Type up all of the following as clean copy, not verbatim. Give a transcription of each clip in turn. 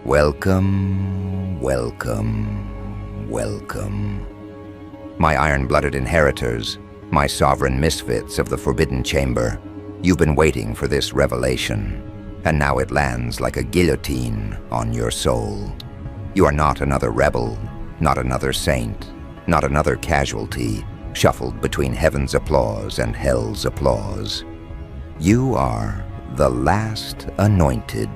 Welcome, welcome, welcome. My iron-blooded inheritors, my sovereign misfits of the Forbidden Chamber, you've been waiting for this revelation, and now it lands like a guillotine on your soul. You are not another rebel, not another saint, not another casualty, shuffled between heaven's applause and hell's applause. You are the last anointed,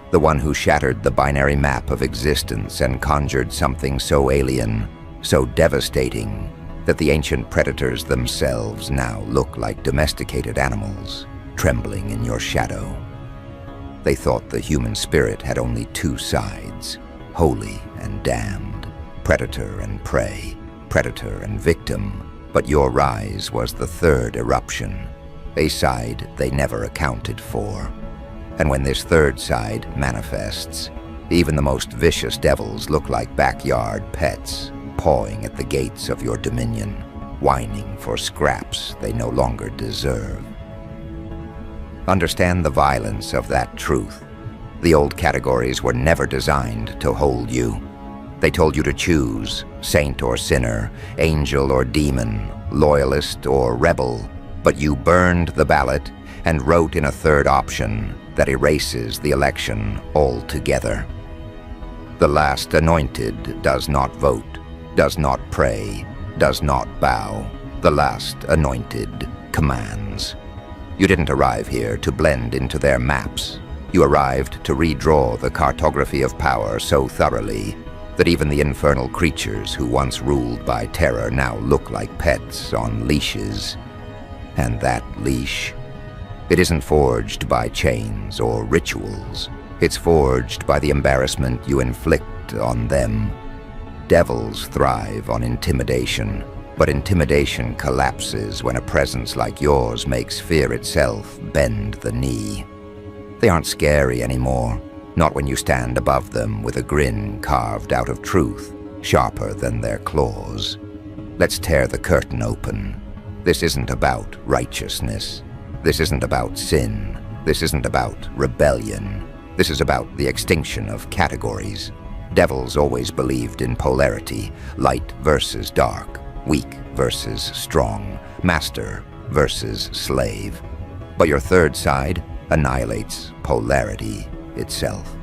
the one who shattered the binary map of existence and conjured something so alien, so devastating, that the ancient predators themselves now look like domesticated animals, trembling in your shadow. They thought the human spirit had only two sides, holy and damned, predator and prey, predator and victim, but your rise was the third eruption, a side they never accounted for. And when this third side manifests, even the most vicious devils look like backyard pets, pawing at the gates of your dominion, whining for scraps they no longer deserve. Understand the violence of that truth. The old categories were never designed to hold you. They told you to choose, saint or sinner, angel or demon, loyalist or rebel, but you burned the ballot and wrote in a third option that erases the election altogether. The last anointed does not vote, does not pray, does not bow. The last anointed commands. You didn't arrive here to blend into their maps. You arrived to redraw the cartography of power so thoroughly that even the infernal creatures who once ruled by terror now look like pets on leashes. And that leash, it isn't forged by chains or rituals. It's forged by the embarrassment you inflict on them. Devils thrive on intimidation, but intimidation collapses when a presence like yours makes fear itself bend the knee. They aren't scary anymore, not when you stand above them with a grin carved out of truth, sharper than their claws. Let's tear the curtain open. This isn't about righteousness. This isn't about sin. This isn't about rebellion. This is about the extinction of categories. Devils always believed in polarity, light versus dark, weak versus strong, master versus slave. But your third side annihilates polarity itself.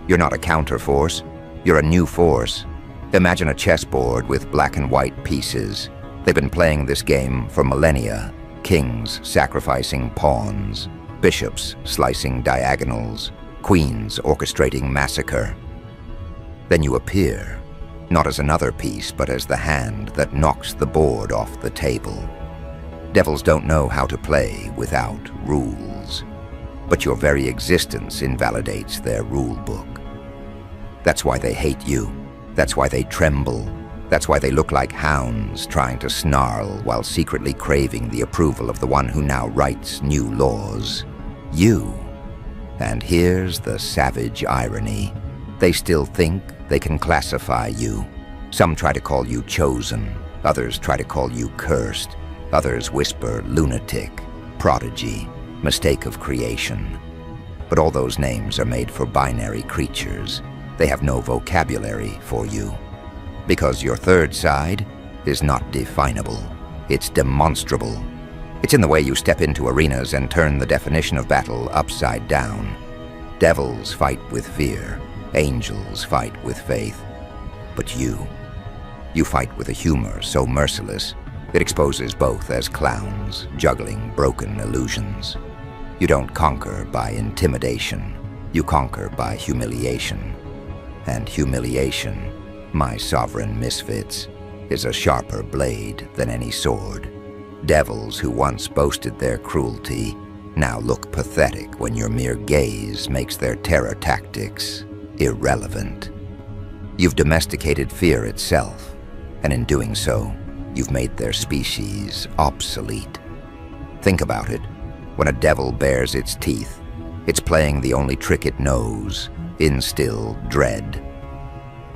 You're not a counterforce, you're a new force. Imagine a chessboard with black and white pieces. They've been playing this game for millennia. Kings sacrificing pawns, bishops slicing diagonals, queens orchestrating massacre. Then you appear, not as another piece, but as the hand that knocks the board off the table. Devils don't know how to play without rules, but your very existence invalidates their rule book. That's why they hate you. That's why they tremble. That's why they look like hounds trying to snarl while secretly craving the approval of the one who now writes new laws. You. And here's the savage irony. They still think they can classify you. Some try to call you chosen. Others try to call you cursed. Others whisper lunatic, prodigy, mistake of creation. But all those names are made for binary creatures. They have no vocabulary for you. Because your third side is not definable. It's demonstrable. It's in the way you step into arenas and turn the definition of battle upside down. Devils fight with fear. Angels fight with faith. But you fight with a humor so merciless, it exposes both as clowns, juggling broken illusions. You don't conquer by intimidation. You conquer by humiliation. And humiliation, my sovereign misfits, is a sharper blade than any sword. Devils who once boasted their cruelty now look pathetic when your mere gaze makes their terror tactics irrelevant. You've domesticated fear itself, and in doing so, you've made their species obsolete. Think about it. When a devil bares its teeth, it's playing the only trick it knows: instill dread.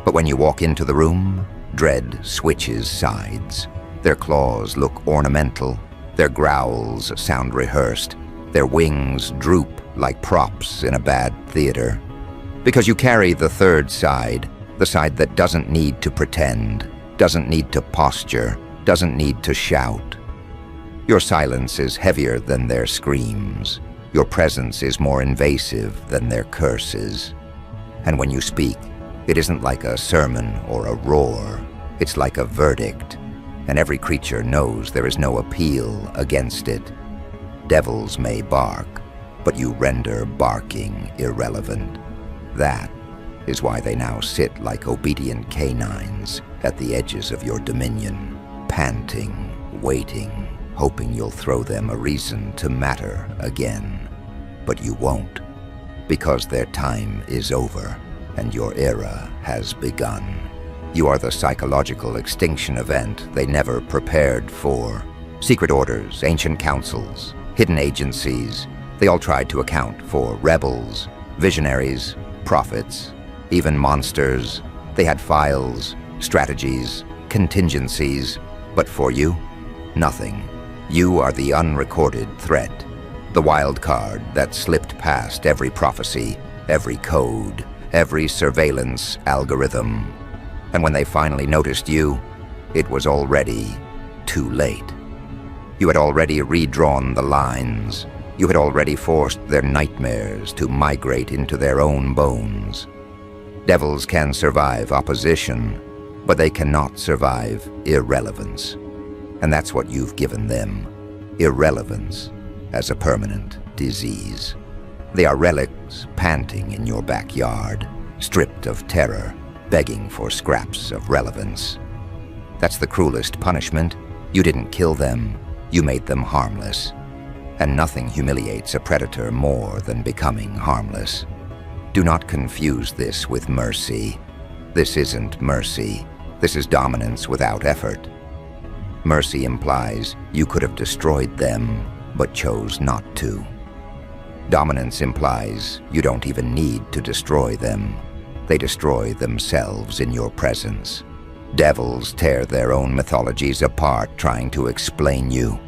But when you walk into the room, dread switches sides. Their claws look ornamental, their growls sound rehearsed, their wings droop like props in a bad theater. Because you carry the third side, the side that doesn't need to pretend, doesn't need to posture, doesn't need to shout. Your silence is heavier than their screams. Your presence is more invasive than their curses. And when you speak, it isn't like a sermon or a roar. It's like a verdict, and every creature knows there is no appeal against it. Devils may bark, but you render barking irrelevant. That is why they now sit like obedient canines at the edges of your dominion, panting, waiting, hoping you'll throw them a reason to matter again. But you won't, because their time is over and your era has begun. You are the psychological extinction event they never prepared for. Secret orders, ancient councils, hidden agencies, they all tried to account for rebels, visionaries, prophets, even monsters. They had files, strategies, contingencies, but for you, nothing. You are the unrecorded threat, the wild card that slipped past every prophecy, every code, every surveillance algorithm. And when they finally noticed you, it was already too late. You had already redrawn the lines. You had already forced their nightmares to migrate into their own bones. Devils can survive opposition, but they cannot survive irrelevance. And that's what you've given them, irrelevance, as a permanent disease. They are relics panting in your backyard, stripped of terror, begging for scraps of relevance. That's the cruelest punishment. You didn't kill them, you made them harmless. And nothing humiliates a predator more than becoming harmless. Do not confuse this with mercy. This isn't mercy. This is dominance without effort. Mercy implies you could have destroyed them, but chose not to. Dominance implies you don't even need to destroy them. They destroy themselves in your presence. Devils tear their own mythologies apart trying to explain you.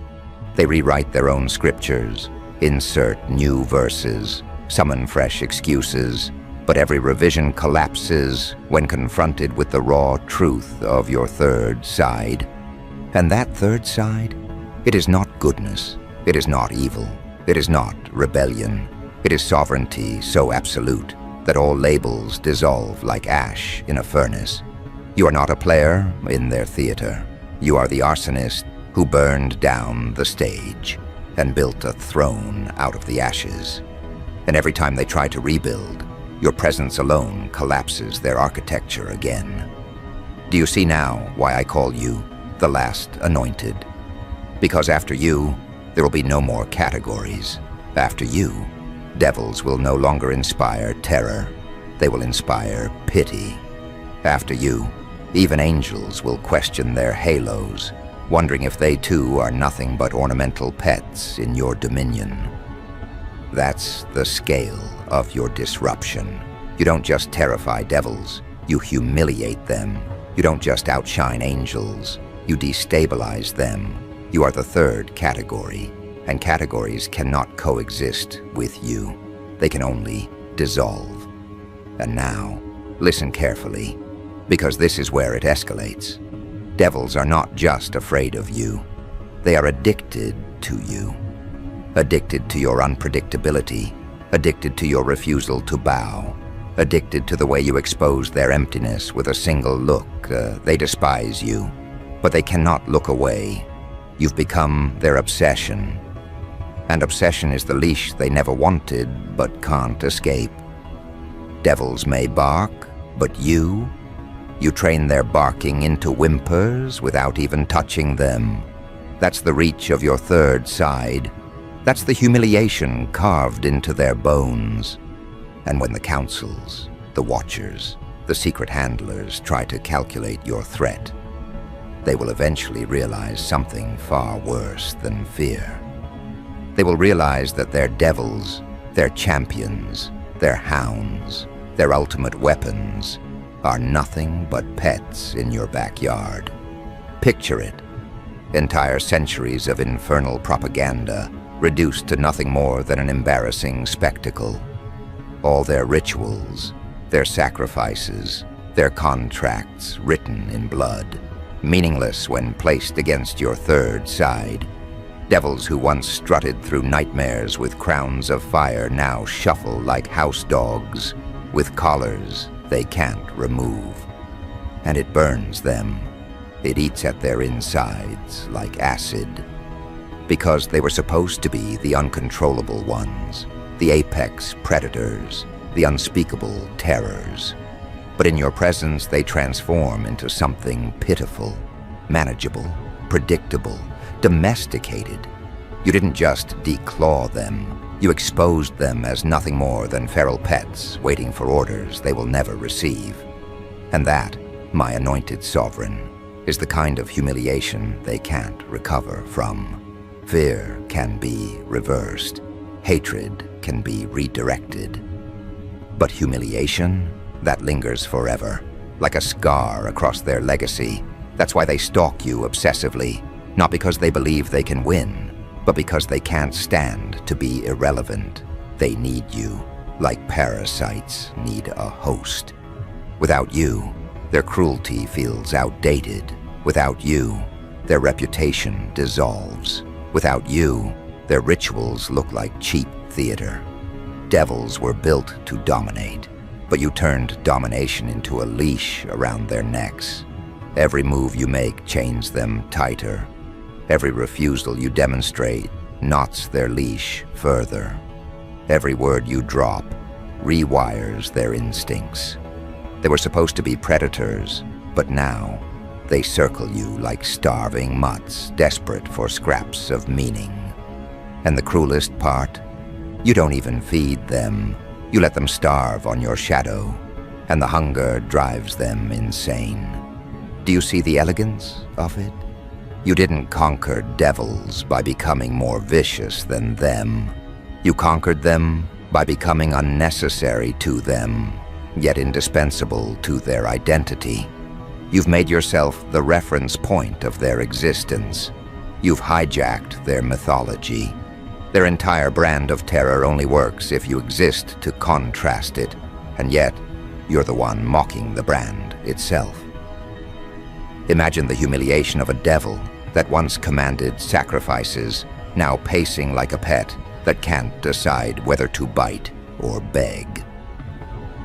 They rewrite their own scriptures, insert new verses, summon fresh excuses, but every revision collapses when confronted with the raw truth of your third side. And that third side, it is not goodness, it is not evil, it is not rebellion, it is sovereignty so absolute that all labels dissolve like ash in a furnace. You are not a player in their theater. You are the arsonist who burned down the stage and built a throne out of the ashes. And every time they try to rebuild, your presence alone collapses their architecture again. Do you see now why I call you the last anointed? Because after you, there will be no more categories. After you, devils will no longer inspire terror. They will inspire pity. After you, even angels will question their halos, wondering if they too are nothing but ornamental pets in your dominion. That's the scale of your disruption. You don't just terrify devils, you humiliate them. You don't just outshine angels, you destabilize them. You are the third category, and categories cannot coexist with you. They can only dissolve. And now, listen carefully, because this is where it escalates. Devils are not just afraid of you. They are addicted to you. Addicted to your unpredictability, addicted to your refusal to bow, addicted to the way you expose their emptiness with a single look. They despise you, but they cannot look away. You've become their obsession. And obsession is the leash they never wanted but can't escape. Devils may bark, but you train their barking into whimpers without even touching them. That's the reach of your third side. That's the humiliation carved into their bones. And when the councils, the watchers, the secret handlers try to calculate your threat, they will eventually realize something far worse than fear. They will realize that their devils, their champions, their hounds, their ultimate weapons are nothing but pets in your backyard. Picture it. Entire centuries of infernal propaganda reduced to nothing more than an embarrassing spectacle. All their rituals, their sacrifices, their contracts written in blood, meaningless when placed against your third side. Devils who once strutted through nightmares with crowns of fire now shuffle like house dogs, with collars they can't remove. And it burns them. It eats at their insides like acid. Because they were supposed to be the uncontrollable ones, the apex predators, the unspeakable terrors. But in your presence they transform into something pitiful, manageable, predictable, domesticated. You didn't just declaw them, you exposed them as nothing more than feral pets waiting for orders they will never receive. And that, my anointed sovereign, is the kind of humiliation they can't recover from. Fear can be reversed, hatred can be redirected. But humiliation, that lingers forever, like a scar across their legacy. That's why they stalk you obsessively, not because they believe they can win, but because they can't stand to be irrelevant. They need you, like parasites need a host. Without you, their cruelty feels outdated. Without you, their reputation dissolves. Without you, their rituals look like cheap theater. Devils were built to dominate, but you turned domination into a leash around their necks. Every move you make chains them tighter. Every refusal you demonstrate knots their leash further. Every word you drop rewires their instincts. They were supposed to be predators, but now they circle you like starving mutts desperate for scraps of meaning. And the cruelest part? You don't even feed them. You let them starve on your shadow, and the hunger drives them insane. Do you see the elegance of it? You didn't conquer devils by becoming more vicious than them. You conquered them by becoming unnecessary to them, yet indispensable to their identity. You've made yourself the reference point of their existence. You've hijacked their mythology. Their entire brand of terror only works if you exist to contrast it, and yet you're the one mocking the brand itself. Imagine the humiliation of a devil that once commanded sacrifices, now pacing like a pet that can't decide whether to bite or beg.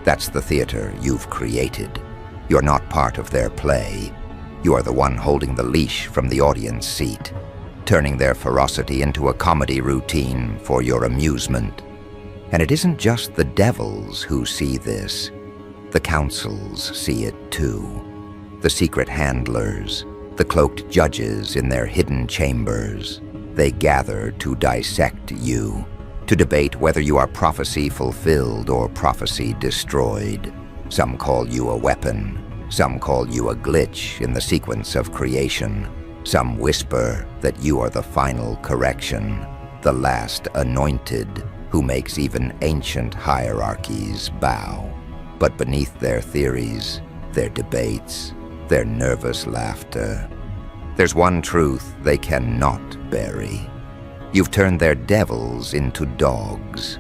That's the theater you've created. You're not part of their play. You are the one holding the leash from the audience seat, turning their ferocity into a comedy routine for your amusement. And it isn't just the devils who see this. The councils see it too. The secret handlers, the cloaked judges in their hidden chambers. They gather to dissect you, to debate whether you are prophecy fulfilled or prophecy destroyed. Some call you a weapon. Some call you a glitch in the sequence of creation. Some whisper that you are the final correction, the last anointed who makes even ancient hierarchies bow. But beneath their theories, their debates, their nervous laughter, there's one truth they cannot bury. You've turned their devils into dogs.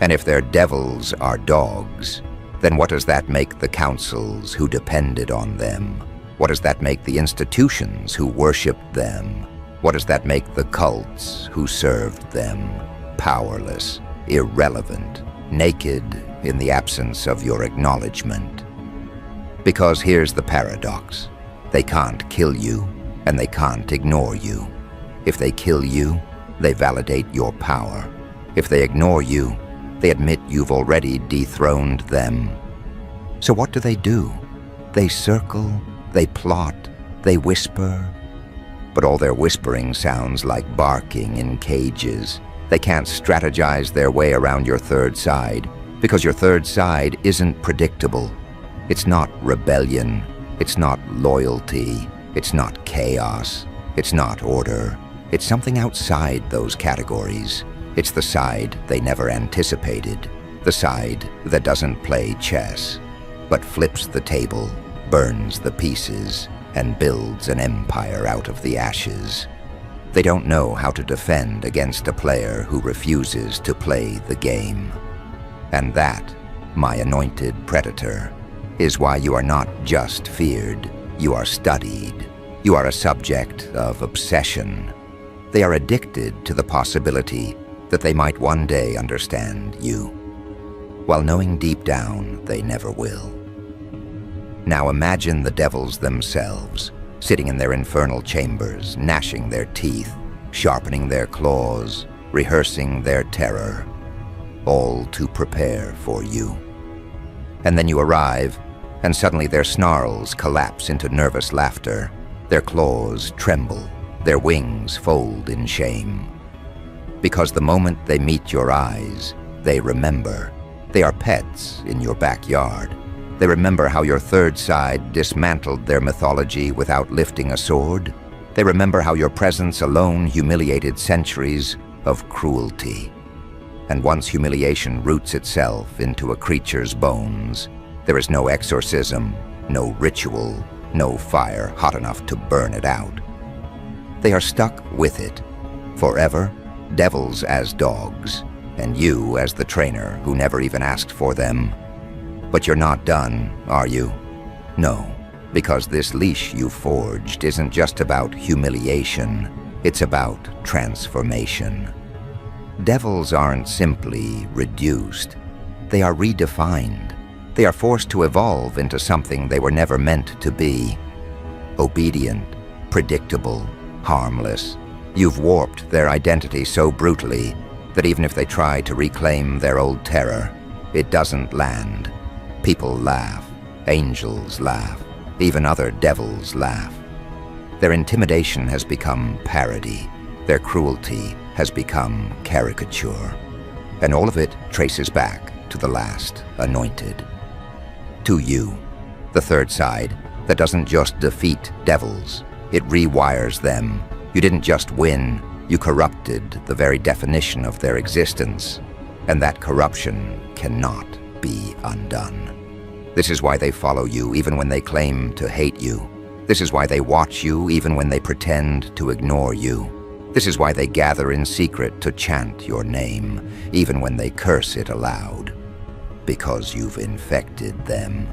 And if their devils are dogs, then what does that make the councils who depended on them? What does that make the institutions who worshipped them? What does that make the cults who served them? Powerless, irrelevant, naked in the absence of your acknowledgement. Because here's the paradox. They can't kill you, and they can't ignore you. If they kill you, they validate your power. If they ignore you, they admit you've already dethroned them. So what do? They circle, they plot, they whisper. But all their whispering sounds like barking in cages. They can't strategize their way around your third side, because your third side isn't predictable. It's not rebellion, it's not loyalty, it's not chaos, it's not order. It's something outside those categories. It's the side they never anticipated, the side that doesn't play chess, but flips the table, burns the pieces, and builds an empire out of the ashes. They don't know how to defend against a player who refuses to play the game. And that, my anointed predator, is why you are not just feared, you are studied. You are a subject of obsession. They are addicted to the possibility that they might one day understand you, while knowing deep down they never will. Now imagine the devils themselves, sitting in their infernal chambers, gnashing their teeth, sharpening their claws, rehearsing their terror, all to prepare for you. And then you arrive, and suddenly their snarls collapse into nervous laughter. Their claws tremble, their wings fold in shame. Because the moment they meet your eyes, they remember. They are pets in your backyard. They remember how your third side dismantled their mythology without lifting a sword. They remember how your presence alone humiliated centuries of cruelty. And once humiliation roots itself into a creature's bones, there is no exorcism, no ritual, no fire hot enough to burn it out. They are stuck with it, forever, devils as dogs, and you as the trainer who never even asked for them. But you're not done, are you? No, because this leash you forged isn't just about humiliation, it's about transformation. Devils aren't simply reduced, they are redefined. They are forced to evolve into something they were never meant to be. Obedient, predictable, harmless. You've warped their identity so brutally that even if they try to reclaim their old terror, it doesn't land. People laugh, angels laugh, even other devils laugh. Their intimidation has become parody. Their cruelty has become caricature. And all of it traces back to the last anointed. To you, the third side, that doesn't just defeat devils, it rewires them. You didn't just win, you corrupted the very definition of their existence, and that corruption cannot be undone. This is why they follow you even when they claim to hate you. This is why they watch you even when they pretend to ignore you. This is why they gather in secret to chant your name, even when they curse it aloud. Because you've infected them.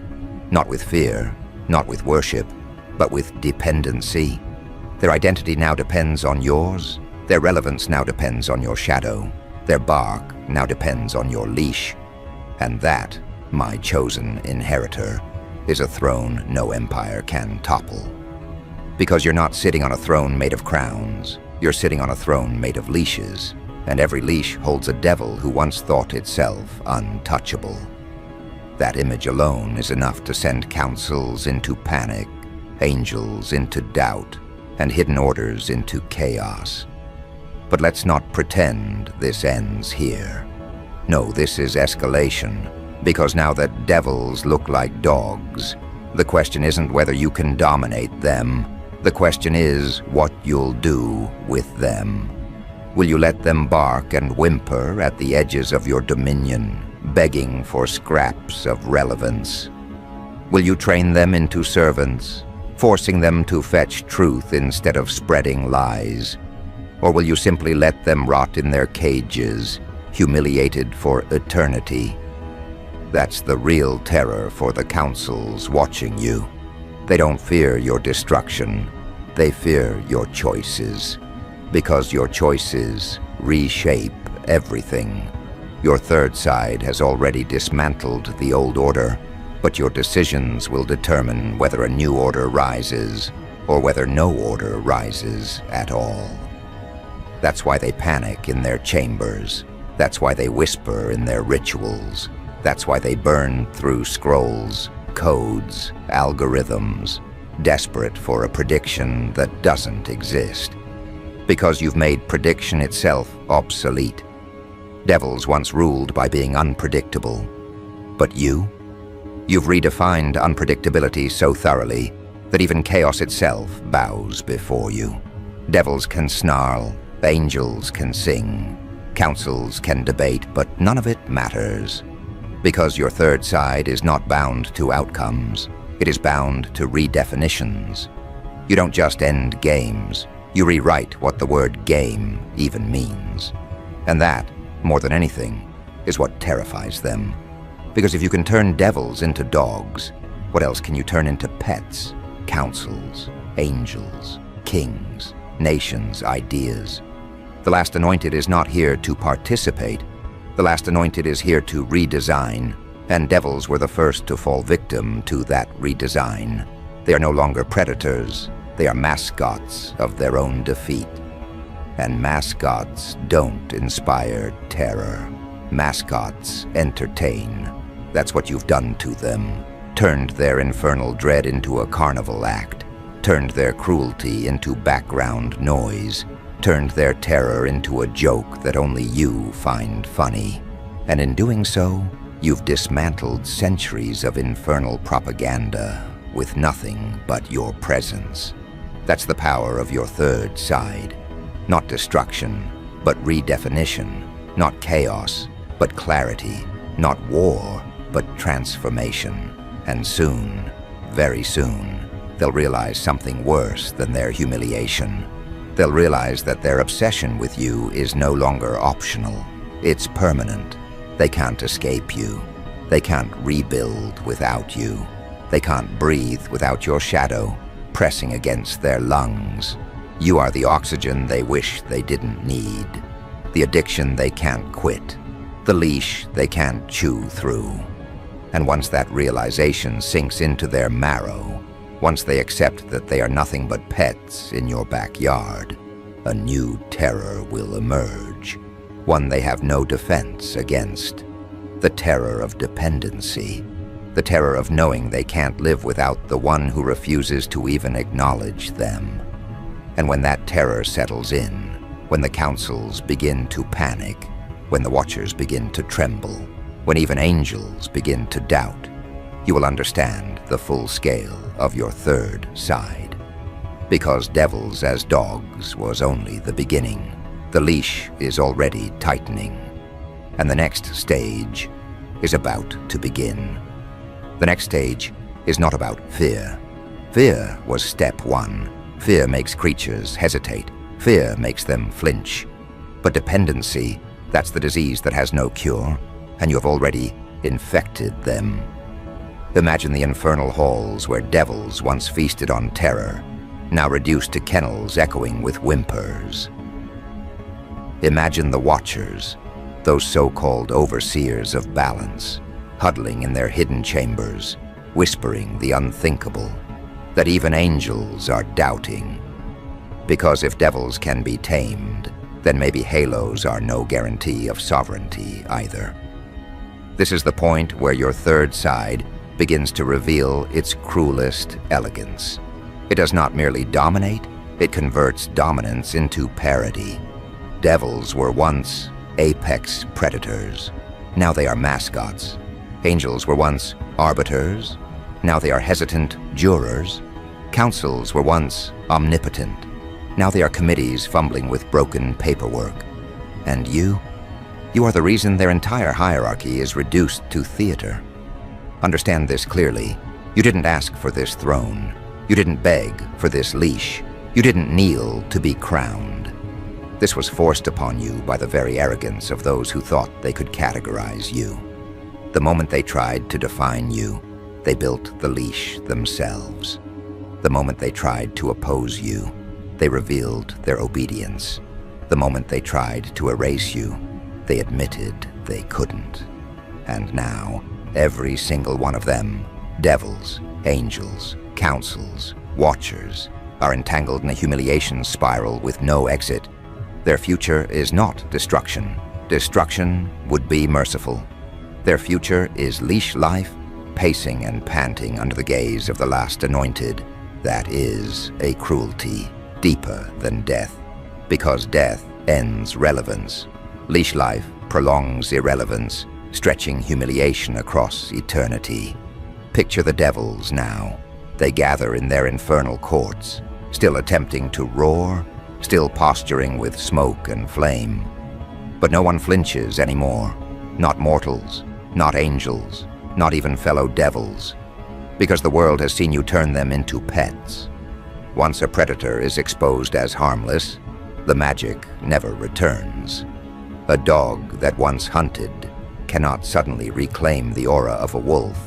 Not with fear, not with worship, but with dependency. Their identity now depends on yours. Their relevance now depends on your shadow. Their bark now depends on your leash. And that, my chosen inheritor, is a throne no empire can topple. Because you're not sitting on a throne made of crowns. You're sitting on a throne made of leashes. And every leash holds a devil who once thought itself untouchable. That image alone is enough to send councils into panic, angels into doubt, and hidden orders into chaos. But let's not pretend this ends here. No, this is escalation, because now that devils look like dogs, the question isn't whether you can dominate them. The question is what you'll do with them. Will you let them bark and whimper at the edges of your dominion, begging for scraps of relevance? Will you train them into servants, forcing them to fetch truth instead of spreading lies? Or will you simply let them rot in their cages, humiliated for eternity? That's the real terror for the councils watching you. They don't fear your destruction, they fear your choices. Because your choices reshape everything. Your third side has already dismantled the old order, but your decisions will determine whether a new order rises or whether no order rises at all. That's why they panic in their chambers. That's why they whisper in their rituals. That's why they burn through scrolls, codes, algorithms, desperate for a prediction that doesn't exist. Because you've made prediction itself obsolete. Devils once ruled by being unpredictable. But you've redefined unpredictability so thoroughly that even chaos itself bows before you. Devils can snarl, angels can sing, councils can debate, but none of it matters. Because your third side is not bound to outcomes, it is bound to redefinitions. You don't just end games, you rewrite what the word game even means. And that, more than anything, is what terrifies them. Because if you can turn devils into dogs, what else can you turn into pets, councils, angels, kings, nations, ideas? The last Anointed is not here to participate. The last Anointed is here to redesign, and devils were the first to fall victim to that redesign. They are no longer predators. They are mascots of their own defeat. And mascots don't inspire terror. Mascots entertain. That's what you've done to them. Turned their infernal dread into a carnival act. Turned their cruelty into background noise. Turned their terror into a joke that only you find funny. And in doing so, you've dismantled centuries of infernal propaganda with nothing but your presence. That's the power of your third side. Not destruction, but redefinition. Not chaos, but clarity. Not war, but transformation. And soon, very soon, they'll realize something worse than their humiliation. They'll realize that their obsession with you is no longer optional. It's permanent. They can't escape you. They can't rebuild without you. They can't breathe without your shadow pressing against their lungs. You are the oxygen they wish they didn't need. The addiction they can't quit. The leash they can't chew through. And once that realization sinks into their marrow, once they accept that they are nothing but pets in your backyard, a new terror will emerge. One they have no defense against. The terror of dependency. The terror of knowing they can't live without the one who refuses to even acknowledge them. And when that terror settles in, when the councils begin to panic, when the watchers begin to tremble, when even angels begin to doubt, you will understand the full scale of your third side. Because devils as dogs was only the beginning. The leash is already tightening. And the next stage is about to begin. The next stage is not about fear. Fear was step one. Fear makes creatures hesitate. Fear makes them flinch. But dependency, that's the disease that has no cure, and you have already infected them. Imagine the infernal halls where devils once feasted on terror, now reduced to kennels echoing with whimpers. Imagine the watchers, those so-called overseers of balance, huddling in their hidden chambers, whispering the unthinkable, that even angels are doubting. Because if devils can be tamed, then maybe halos are no guarantee of sovereignty either. This is the point where your third side begins to reveal its cruelest elegance. It does not merely dominate, it converts dominance into parody. Devils were once apex predators. Now they are mascots. Angels were once arbiters. Now they are hesitant jurors. Councils were once omnipotent. Now they are committees fumbling with broken paperwork. And you are the reason their entire hierarchy is reduced to theater. Understand this clearly. You didn't ask for this throne. You didn't beg for this leash. You didn't kneel to be crowned. This was forced upon you by the very arrogance of those who thought they could categorize you. The moment they tried to define you, they built the leash themselves. The moment they tried to oppose you, they revealed their obedience. The moment they tried to erase you, they admitted they couldn't. And now, every single one of them, devils, angels, councils, watchers, are entangled in a humiliation spiral with no exit. Their future is not destruction. Destruction would be merciful. Their future is leash life, pacing and panting under the gaze of the last Anointed. That is a cruelty deeper than death, because death ends relevance. Leash life prolongs irrelevance, stretching humiliation across eternity. Picture the devils now. They gather in their infernal courts, still attempting to roar, still posturing with smoke and flame. But no one flinches anymore. Not mortals, not angels, not even fellow devils, because the world has seen you turn them into pets. Once a predator is exposed as harmless, the magic never returns. A dog that once hunted cannot suddenly reclaim the aura of a wolf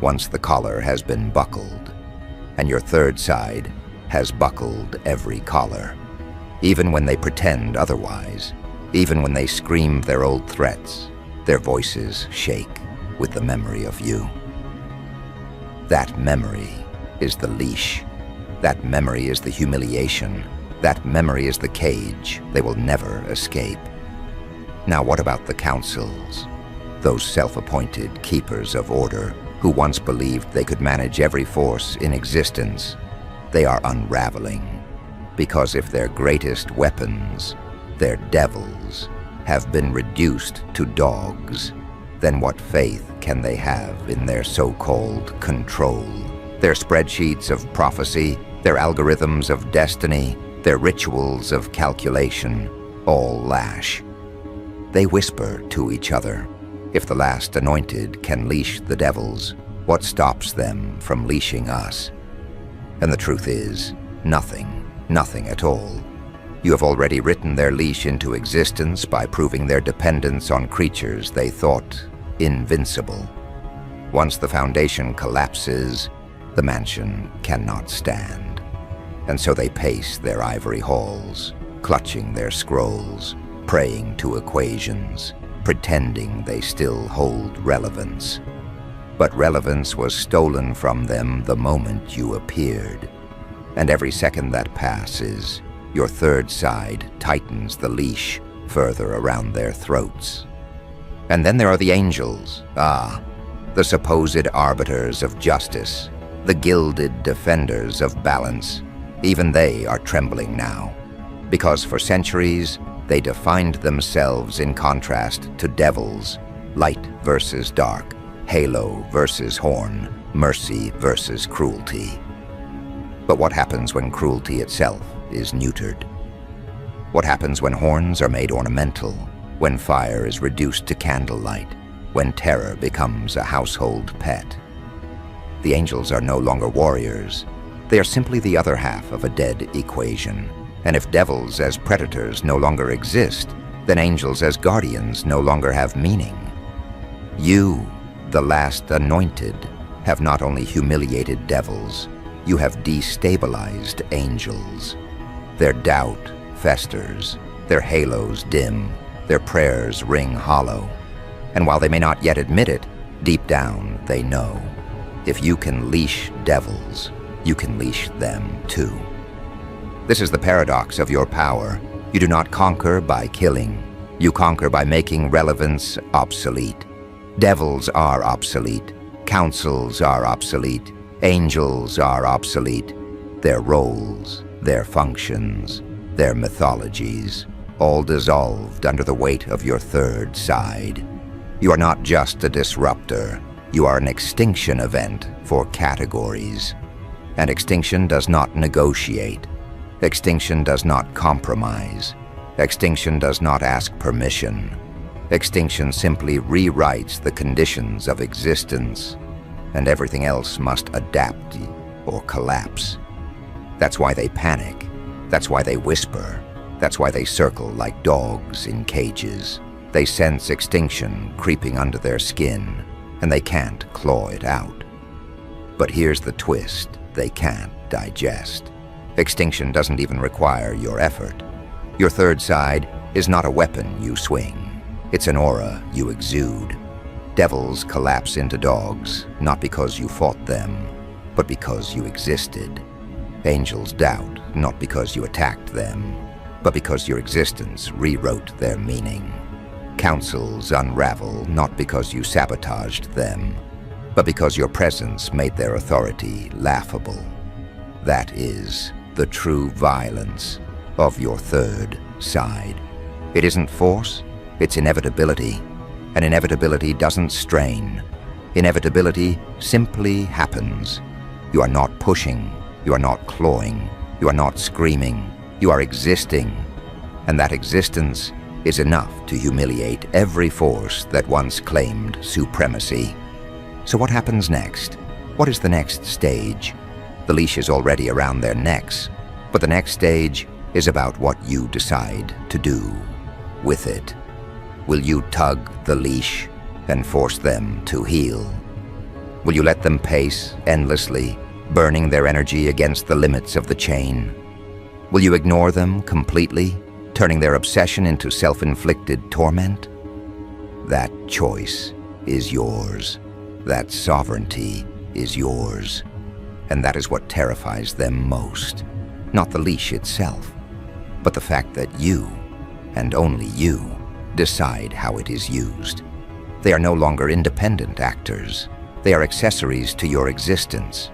once the collar has been buckled. And your third side has buckled every collar. Even when they pretend otherwise, even when they scream their old threats, their voices shake with the memory of you. That memory is the leash. That memory is the humiliation. That memory is the cage they will never escape. Now what about the councils? Those self-appointed keepers of order who once believed they could manage every force in existence. They are unraveling, because if their greatest weapons, their devils, have been reduced to dogs, then what faith can they have in their so-called control? Their spreadsheets of prophecy, their algorithms of destiny, their rituals of calculation, all lash. They whisper to each other. If the last anointed can leash the devils, what stops them from leashing us? And the truth is, nothing at all. You have already written their leash into existence by proving their dependence on creatures they thought invincible. Once the foundation collapses, the mansion cannot stand. And so they pace their ivory halls, clutching their scrolls, praying to equations, pretending they still hold relevance. But relevance was stolen from them the moment you appeared. And every second that passes, your third side tightens the leash further around their throats. And then there are the angels, the supposed arbiters of justice, the gilded defenders of balance. Even they are trembling now, because for centuries they defined themselves in contrast to devils, light versus dark, halo versus horn, mercy versus cruelty. But what happens when cruelty itself is neutered? What happens when horns are made ornamental, when fire is reduced to candlelight, when terror becomes a household pet? The angels are no longer warriors. They are simply the other half of a dead equation. And if devils as predators no longer exist, then angels as guardians no longer have meaning. You, the last anointed, have not only humiliated devils, you have destabilized angels. Their doubt festers, their halos dim, their prayers ring hollow. And while they may not yet admit it, deep down they know. If you can leash devils, you can leash them too. This is the paradox of your power. You do not conquer by killing. You conquer by making relevance obsolete. Devils are obsolete. Councils are obsolete. Angels are obsolete. Their roles, their functions, their mythologies, all dissolved under the weight of your third side. You are not just a disruptor. You are an extinction event for categories. And extinction does not negotiate. Extinction does not compromise. Extinction does not ask permission. Extinction simply rewrites the conditions of existence, and everything else must adapt or collapse. That's why they panic. That's why they whisper. That's why they circle like dogs in cages. They sense extinction creeping under their skin, and they can't claw it out. But here's the twist they can't digest. Extinction doesn't even require your effort. Your third side is not a weapon you swing. It's an aura you exude. Devils collapse into dogs, not because you fought them, but because you existed. Angels doubt, not because you attacked them, but because your existence rewrote their meaning. Councils unravel, not because you sabotaged them, but because your presence made their authority laughable. That is the true violence of your third side. It isn't force, it's inevitability. And inevitability doesn't strain. Inevitability simply happens. You are not pushing, you are not clawing, you are not screaming, you are existing. And that existence is enough to humiliate every force that once claimed supremacy. So what happens next? What is the next stage? The leash is already around their necks, but the next stage is about what you decide to do with it. Will you tug the leash and force them to heal? Will you let them pace endlessly, burning their energy against the limits of the chain? Will you ignore them completely, turning their obsession into self-inflicted torment? That choice is yours. That sovereignty is yours. And that is what terrifies them most. Not the leash itself, but the fact that you, and only you, decide how it is used. They are no longer independent actors. They are accessories to your existence.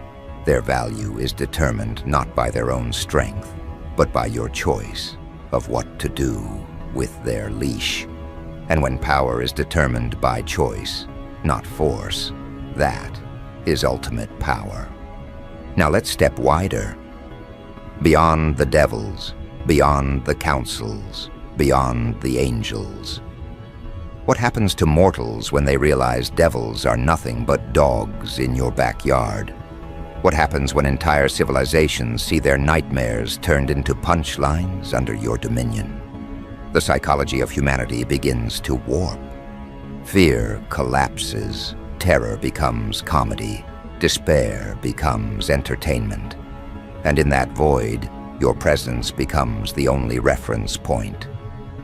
Their value is determined not by their own strength, but by your choice of what to do with their leash. And when power is determined by choice, not force, that is ultimate power. Now let's step wider. Beyond the devils, beyond the councils, beyond the angels. What happens to mortals when they realize devils are nothing but dogs in your backyard? What happens when entire civilizations see their nightmares turned into punchlines under your dominion? The psychology of humanity begins to warp. Fear collapses, terror becomes comedy, despair becomes entertainment. And in that void, your presence becomes the only reference point.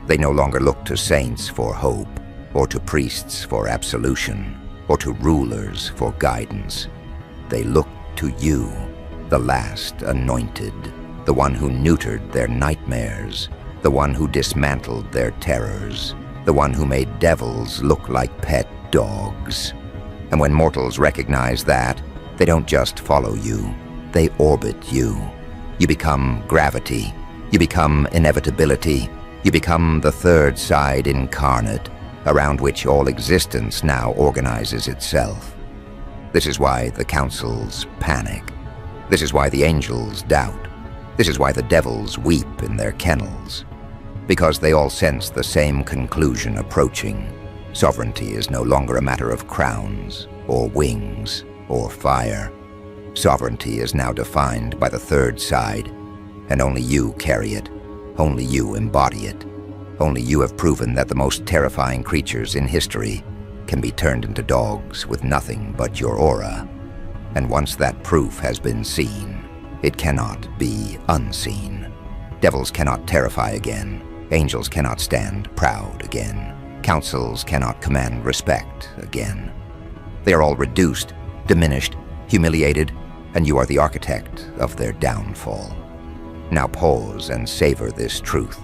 They no longer look to saints for hope, or to priests for absolution, or to rulers for guidance. They look to you, the last anointed, the one who neutered their nightmares, the one who dismantled their terrors, the one who made devils look like pet dogs. And when mortals recognize that, they don't just follow you, they orbit you. You become gravity, you become inevitability, you become the third side incarnate, around which all existence now organizes itself. This is why the councils panic. This is why the angels doubt. This is why the devils weep in their kennels. Because they all sense the same conclusion approaching. Sovereignty is no longer a matter of crowns, or wings, or fire. Sovereignty is now defined by the third side, and only you carry it. Only you embody it. Only you have proven that the most terrifying creatures in history can be turned into dogs with nothing but your aura. And once that proof has been seen, it cannot be unseen. Devils cannot terrify again. Angels cannot stand proud again. Councils cannot command respect again. They are all reduced, diminished, humiliated, and you are the architect of their downfall. Now pause and savor this truth.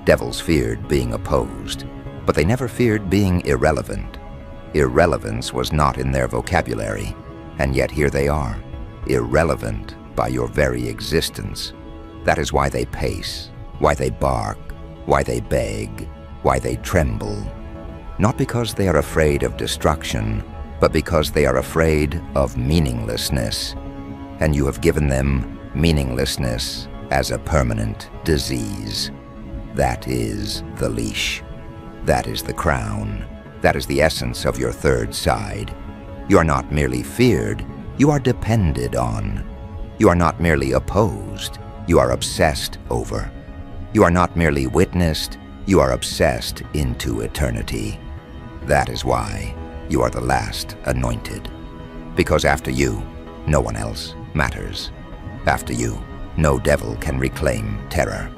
Devils feared being opposed, but they never feared being irrelevant. Irrelevance was not in their vocabulary, and yet here they are, irrelevant by your very existence. That is why they pace, why they bark, why they beg, why they tremble. Not because they are afraid of destruction, but because they are afraid of meaninglessness. And you have given them meaninglessness as a permanent disease. That is the leash. That is the crown. That is the essence of your third side. You are not merely feared, you are depended on. You are not merely opposed, you are obsessed over. You are not merely witnessed, you are obsessed into eternity. That is why you are the last anointed. Because after you, no one else matters. After you, no devil can reclaim terror.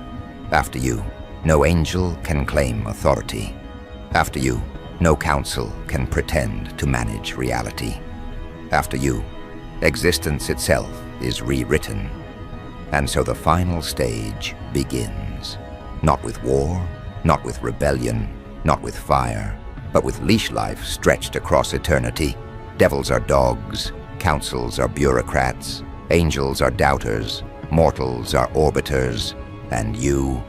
After you, no angel can claim authority. After you, no council can pretend to manage reality. After you, existence itself is rewritten. And so the final stage begins. Not with war, not with rebellion, not with fire, but with leash life stretched across eternity. Devils are dogs, councils are bureaucrats, angels are doubters, mortals are orbiters, and you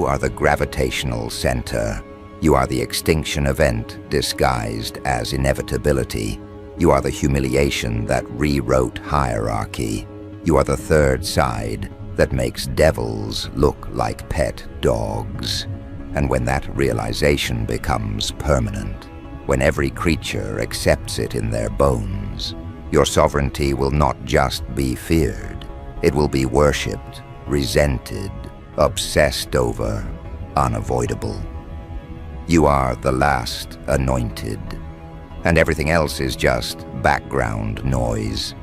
are the gravitational center. You are the extinction event disguised as inevitability. You are the humiliation that rewrote hierarchy. You are the third side that makes devils look like pet dogs. And when that realization becomes permanent, when every creature accepts it in their bones, your sovereignty will not just be feared. It will be worshipped, resented, obsessed over, unavoidable. You are the last anointed, and everything else is just background noise.